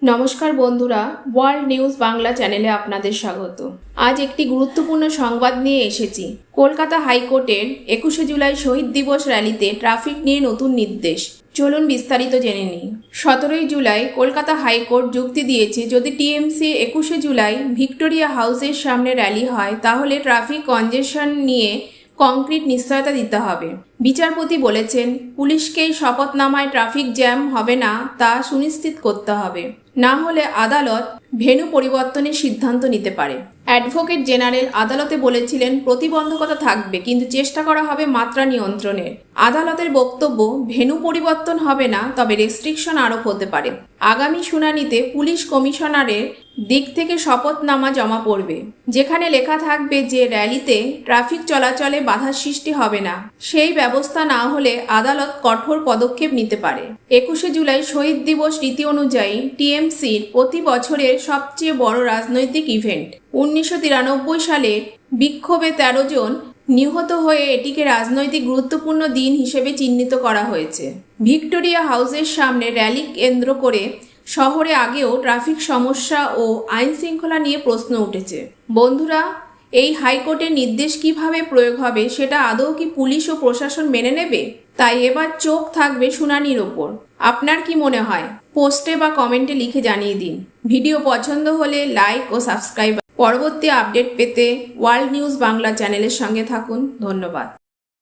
নমস্কার বন্ধুরা, world news Bangla চ্যানেলে আপনাদের স্বাগত। আজ একটি গুরুত্বপূর্ণ সংবাদ নিয়ে এসেছি। কলকাতা হাইকোর্টের 21শে জুলাই শহীদ দিবস র্যালিতে ট্রাফিক নিয়ে নতুন নির্দেশ। চলুন বিস্তারিত জেনে নিই। 17ই জুলাই কলকাতা হাইকোর্ট যুক্তি দিয়েছে, যদি টিএমসি 21শে জুলাই ভিক্টোরিয়া হাউসের সামনে র্যালি হয় তাহলে ট্রাফিক কনজেশন নিয়ে কংক্রিট নিশ্চয়তা দিতে হবে। বিচারপতি বলেছেন, পুলিশকেই শপথনামায় ট্রাফিক জ্যাম হবে না তা সুনিশ্চিত করতে হবে, না হলে আদালত ভেন্যু পরিবর্তনের সিদ্ধান্ত নিতে পারে। অ্যাডভোকেট জেনারেল আদালতে বলেছিলেন, প্রতিবন্ধকতা থাকবে কিন্তু চেষ্টা করা হবে মাত্রা নিয়ন্ত্রণের। আদালতের বক্তব্য, ভেন্যু পরিবর্তন হবে না, তবে রেস্ট্রিকশন আরোপ হতে পারে। আগামী শুনানিতে পুলিশ কমিশনারের দিক থেকে শপথনামা জমা পড়বে, যেখানে লেখা থাকবে যে র্যালিতে ট্রাফিক চলাচলে বাধার সৃষ্টি হবে না। সেই ব্যবস্থা না হলে আদালত কঠোর পদক্ষেপ নিতে পারে। 21শে জুলাই শহীদ দিবস রীতি অনুযায়ী টিএমসির প্রতি বছরের সবচেয়ে বড় রাজনৈতিক ইভেন্ট। 1993 সালে বিক্ষোভে 13 জন নিহত হয়ে এটিকে রাজনৈতিক গুরুত্বপূর্ণ দিন হিসেবে চিহ্নিত করা হয়েছে। ভিক্টোরিয়া হাউসের সামনে র্যালি কেন্দ্র করে শহরে আগেও ট্রাফিক সমস্যা ও আইন শৃঙ্খলা নিয়ে প্রশ্ন উঠেছে। বন্ধুরা, এই হাইকোর্টের নির্দেশ কিভাবে প্রয়োগ হবে সেটা আদৌ কি পুলিশ ও প্রশাসন মেনে নেবে? তাই এবার চোখ থাকবে শুনানির ওপর। আপনার কি মনে হয়? পোস্টে বা কমেন্টে লিখে জানিয়ে দিন। ভিডিও পছন্দ হলে লাইক ও সাবস্ক্রাইব। পরবর্তী আপডেট পেতে ওয়ার্ল্ড নিউজ বাংলা চ্যানেলের সঙ্গে থাকুন। ধন্যবাদ।